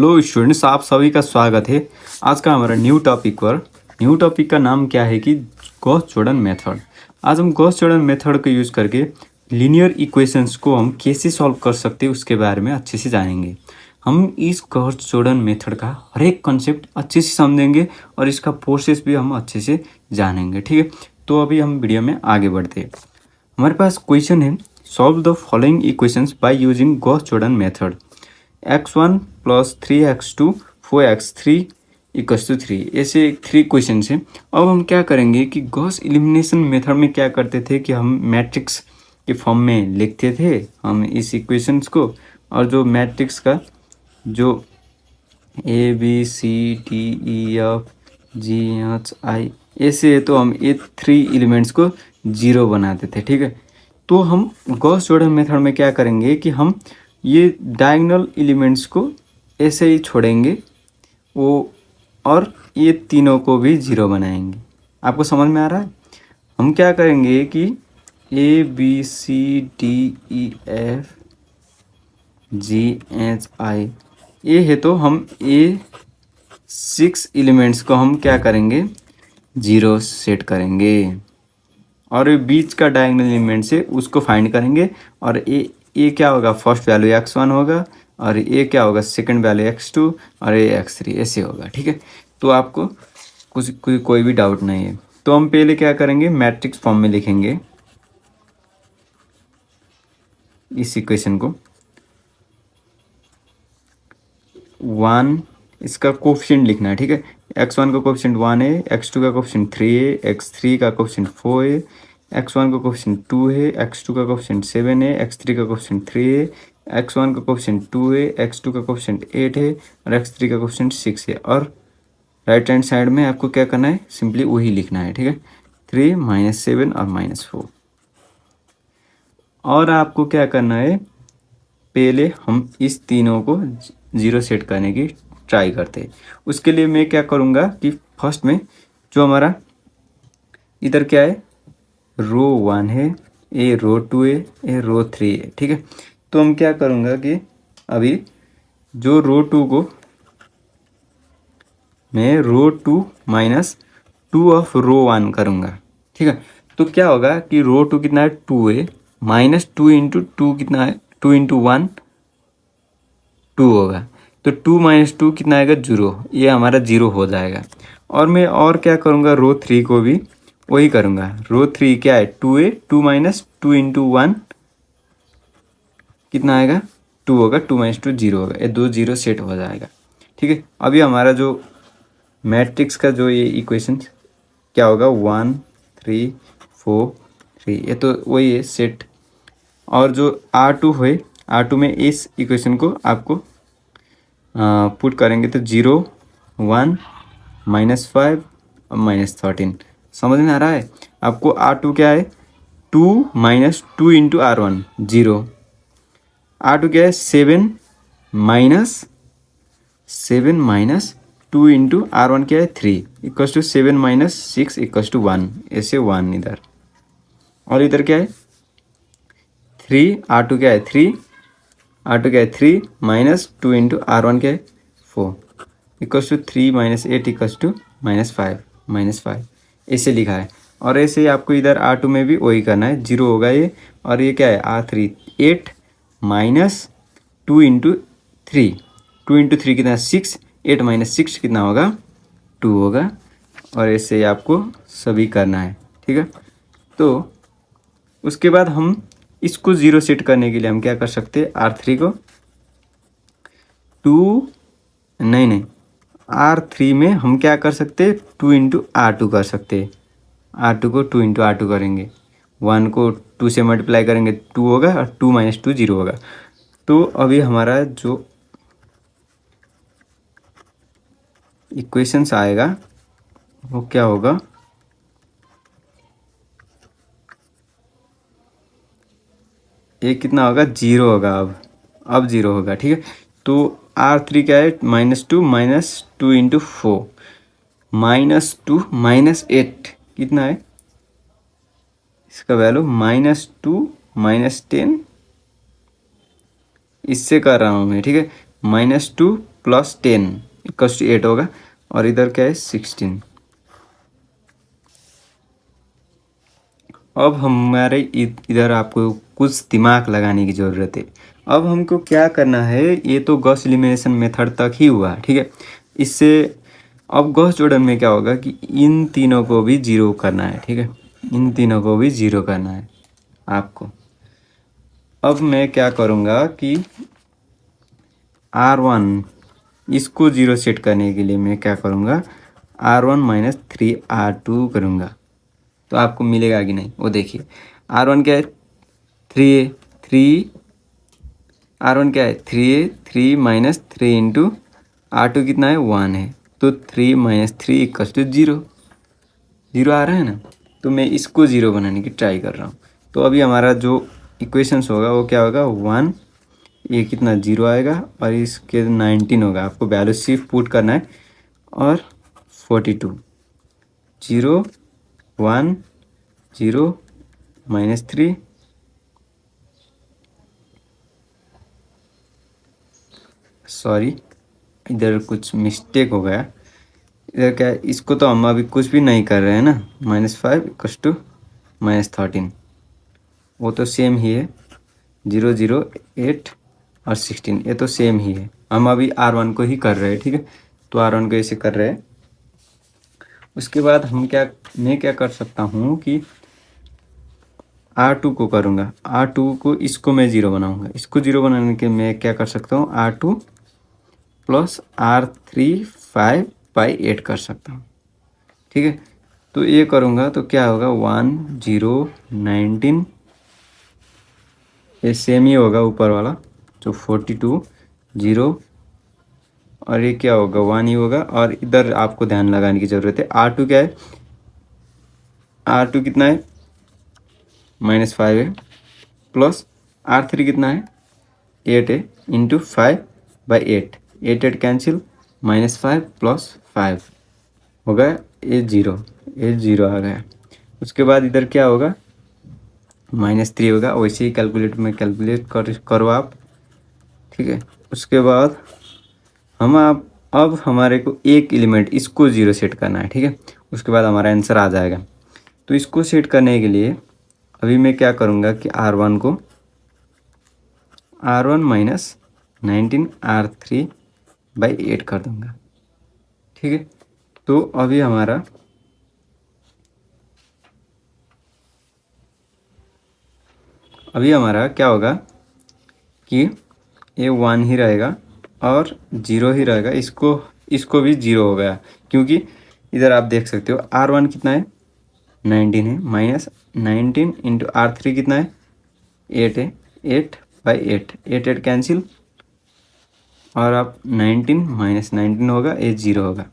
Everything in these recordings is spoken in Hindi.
हेलो स्टूडेंट्स, आप सभी का स्वागत है आज का हमारा न्यू टॉपिक पर। न्यू टॉपिक का नाम क्या है कि गॉस जॉर्डन मेथड। आज हम गॉस जॉर्डन मेथड को यूज़ करके लीनियर इक्वेशंस को हम कैसे सॉल्व कर सकते हैं उसके बारे में अच्छे से जानेंगे। हम इस गॉस जॉर्डन मेथड का हर एक कॉन्सेप्ट अच्छे से समझेंगे और इसका प्रोसेस भी हम अच्छे से जानेंगे। ठीक है, तो अभी हम वीडियो में आगे बढ़ते हैं। हमारे पास क्वेश्चन है, solve the following equations by using Gauss Jordan method. x1 plus 3x2 4x3 equals to 3, ऐसे 3 क्वेश्चन हैं। अब हम क्या करेंगे कि गॉस एलिमिनेशन मेथड में क्या करते थे कि हम मैट्रिक्स के फॉर्म में लिखते थे हम इस इक्वेशंस को, और जो मैट्रिक्स का जो A B C D E F G H I ऐसे है तो हम ये 3 एलिमेंट्स को 0 बनाते थे। ठीक है, तो हम गॉस जॉर्डन मेथड में क्या करेंगे कि हम ये डायगोनल एलिमेंट्स को ऐसे ही छोड़ेंगे वो, और ये तीनों को भी 0 बनाएंगे। आपको समझ में आ रहा है? हम क्या करेंगे कि A B C D E F G H I ये है तो हम ये 6 एलिमेंट्स को हम क्या करेंगे 0 सेट करेंगे, और बीच का डायगोनल एलिमेंट से उसको फाइंड करेंगे। और ये क्या होगा, फर्स्ट वैल्यू x1 होगा, और ये क्या होगा सेकंड वैल्यू x2, और ये x3 ऐसे होगा। ठीक है, तो आपको कोई भी डाउट नहीं है। तो हम पहले क्या करेंगे, मैट्रिक्स फॉर्म में लिखेंगे इस इक्वेशन को। 1 इसका कोफिशिएंट लिखना है। ठीक है, x1 का कोफिशिएंट 1 है, x2 का कोफिशिएंट 3 है, x3 का कोफिशिएंट 4 है, x1 का कोफिशिएंट 2 है, x2 का कोफिशिएंट 7 है, x3 का कोफिशिएंट 3 है, x1 का कोफिशिएंट 2 है, x2 का कोफिशिएंट 8 है, और x3 का कोफिशिएंट 6 है। और राइट हैंड साइड में आपको क्या करना है, सिंपली वही लिखना है। ठीक है, 3 -7 और -4। और आपको क्या करना है, पहले हम इस तीनों को 0 सेट करने की ट्राई करते हैं। उसके लिए मैं क्या करूँगा कि फर्स्ट में जो हमारा इधर क्या है, रो 1 है, ये रो 2 है, ये रो 3 है। ठीक है, तो हम क्या करूँगा कि अभी जो रो 2 को मैं रो 2 -2 ऑफ रो 1 करूँगा। ठीक है, तो क्या होगा कि रो 2 कितना है 2 है, -2 इंटू 2 कितना है 2 इंटू 1 2 होगा, तो 2 - 2 कितना आएगा 0, ये हमारा 0 हो जाएगा। और मैं और क्या करूँगा, रो 3 को भी वही करूँगा। रो 3 क्या है 2 है, 2 - 2 इंटू 1 कितना आएगा 2 होगा, 2 - 2 0 होगा, ये 2 0 सेट हो जाएगा। ठीक है, अभी हमारा जो मैट्रिक्स का जो ये इक्वेशन क्या होगा 1 3 4 3, ये तो वही है सेट। और जो R2 है, R2 में इस इक्वेशन को आपको पुट करेंगे तो 0 1 -5 और -13। समझ में आ रहा है आपको? R2 क्या है 2 - 2 इंटू R1 0, R2 क्या है 7 - 2 इंटू R1 क्या है 3 इक्वल्स टू 7 - 6 इक्वल्स टू 1, ऐसे 1 इधर। और इधर क्या है 3, R2 क्या है 3, R2 क्या है 3 - 2 इंटू R1 क्या है 4 इक्वल्स टू 3 - 8 इक्वल्स टू -5 ऐसे लिखा है। और ऐसे ही आपको इधर R2 में भी वही करना है, 0 होगा ये। और ये क्या है R3 8 - 2 इंटू 3, 2 इंटू 3 कितना 6, 8 - 6 कितना होगा 2 होगा। और ऐसे ही आपको सभी करना है। ठीक है, तो उसके बाद हम इसको 0 सेट करने के लिए हम क्या कर सकते हैं, R3 को 2 नहीं R3 में हम क्या कर सकते हैं 2 इंटू R2 कर सकते हैं। R2 को 2 इंटू R2 करेंगे, 1 को 2 से मल्टीप्लाई करेंगे 2 होगा, और 2 - 2 0 होगा। तो अभी हमारा जो इक्वेशंस आएगा वो क्या होगा, ये कितना होगा 0 होगा। अब 0 होगा। ठीक है, तो R3 क्या है -2 - 2 इंटू 4 -2 - 8 कितना है इसका वैल्यू -2 -10, इससे कर रहा हूँ मैं। ठीक है, -2 प्लस 10 इक्वल्स टू 8 होगा, और इधर क्या है 16। अब हमारे इधर आपको कुछ दिमाग लगाने की ज़रूरत है। अब हमको क्या करना है, ये तो गॉस एलिमिनेशन मेथड तक ही हुआ, ठीक है। इससे अब गॉस जॉर्डन में क्या होगा कि इन तीनों को भी जीरो करना है, ठीक है, इन तीनों को भी जीरो करना है आपको। अब मैं क्या करूँगा कि R1 इसको जीरो सेट करने के लिए मैं क्या करूँगा, R1 माइनस 3R2 करूँगा, तो आपको मिलेगा कि नहीं वो देखिए। R1 क्या है 3A, 3 R1 क्या है 3A, 3 माइनस 3 इंटू R2 कितना है 1 है, तो 3 माइनस 3 इक्वल्स टू 0, 0 आ रहा है ना। तो मैं इसको ज़ीरो बनाने की ट्राई कर रहा हूँ। तो अभी हमारा जो इक्वेशंस होगा वो क्या होगा 1, ये कितना 0 आएगा, और इसके 19 होगा। आपको वैल्यू सिर्फ पुट करना है, और 42, 0 1 0 माइनस 3, सॉरी इधर कुछ मिस्टेक हो गया। इधर क्या है, इसको तो हम अभी कुछ भी नहीं कर रहे हैं ना, -5 इक्वल्स टू -13, वो तो सेम ही है। 0 0 8 और 16 ये तो सेम ही है। हम अभी R1 को ही कर रहे हैं, ठीक है, तो R1 को ऐसे कर रहे हैं। उसके बाद मैं क्या कर सकता हूँ कि R2 को करूँगा, R2 को इसको मैं ज़ीरो बनाऊँगा। इसको ज़ीरो बनाने के मैं क्या कर सकता हूँ, R2 प्लस R3 5/8 कर सकता हूँ, ठीक है। तो ये करूँगा तो क्या होगा 1 0 19, ये सेम ही होगा ऊपर वाला, तो 42 0, और ये क्या होगा 1 ही होगा। और इधर आपको ध्यान लगाने की ज़रूरत है, R2 क्या है, R2 कितना है -5 है, प्लस R3 कितना है 8 है, इंटू 5/8, 8 8 कैंसिल, -5 प्लस 5 हो गया ये 0, ये 0 आ गया। उसके बाद इधर क्या होगा -3 होगा, वैसे ही कैलकुलेट में कैलकुलेट करो आप, ठीक है। उसके बाद अब हमारे को एक एलिमेंट इसको ज़ीरो सेट करना है, ठीक है। उसके बाद हमारा आंसर आ जाएगा। तो इसको सेट करने के लिए अभी मैं क्या करूँगा कि R1 माइनस 19 R3/8 कर दूँगा, ठीक है। तो अभी हमारा क्या होगा कि ये 1 ही रहेगा और 0 ही रहेगा। इसको भी 0 हो गया, क्योंकि इधर आप देख सकते हो R1 कितना है 19 है, माइनस 19 इंटू R3 कितना है 8 है, 8/8, 8 8 कैंसिल, और आप 19 माइनस 19 होगा, ये 0 होगा,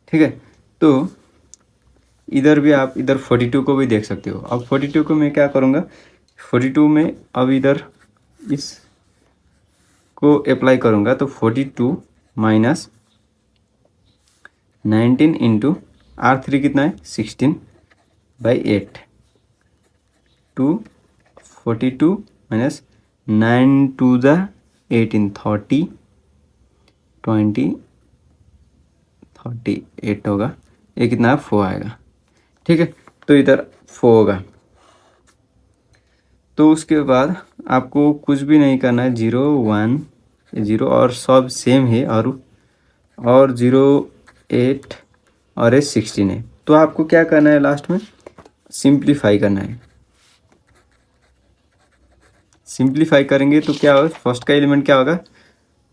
ठीक है। तो इधर भी आप इधर 42 को भी देख सकते हो। अब 42 को मैं क्या करूँगा, 42 में अब इधर इस को अप्लाई करूँगा, तो 42 माइनस 19 इंटू R3 कितना है 16/8, 42 माइनस 9 2 ज़ा 18, 30 20 38 होगा, ये कितना है 4 आएगा, ठीक है। तो इधर 4 होगा। तो उसके बाद आपको कुछ भी नहीं करना है, 0 1 0 और सब सेम है, और 0 8 और ये 16 है। तो आपको क्या करना है, लास्ट में सिंप्लीफाई करना है। सिंप्लीफाई करेंगे तो क्या होगा, फर्स्ट का एलिमेंट क्या होगा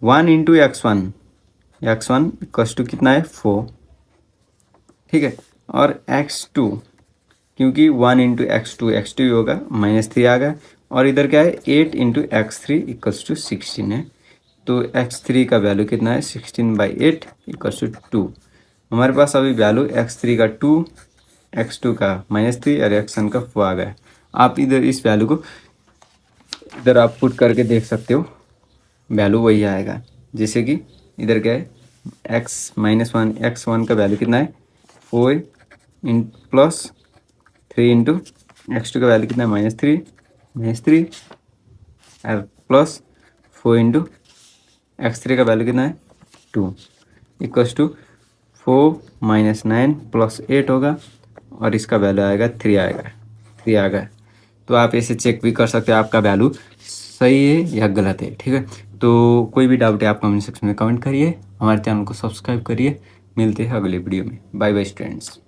1 इंटू x1 इक्वल्स टू कितना है 4, ठीक है। और x2 क्योंकि 1 इंटू x2 ही होगा, -3 आ गया। और इधर क्या है 8 इंटू x3 इक्वल्स टू 16 है, तो x3 का वैल्यू कितना है 16/8 इक्वल्स टू 2। हमारे पास अभी वैल्यू x3 का 2, x2 का -3 और x1 का 4 आ गया। आप इधर इस वैल्यू को इधर आप पुट करके देख सकते हो, वैल्यू वही आएगा। जैसे कि इधर क्या है x-1 का वैल्यू कितना है 4 इन प्लस 3 इंटू x2 का वैल्यू कितना है -3 और प्लस 4 इंटू x3 का वैल्यू कितना है 2 इक्वल्स टू 4 माइनस 9 प्लस 8 होगा और इसका वैल्यू आएगा 3 आएगा, 3 आ गया। तो आप इसे चेक भी कर सकते हैं आपका वैल्यू सही है या गलत है, ठीक है। तो कोई भी डाउट है आप कमेंट सेक्शन में कमेंट करिए, हमारे चैनल को सब्सक्राइब करिए। मिलते हैं अगले वीडियो में। Bye bye students.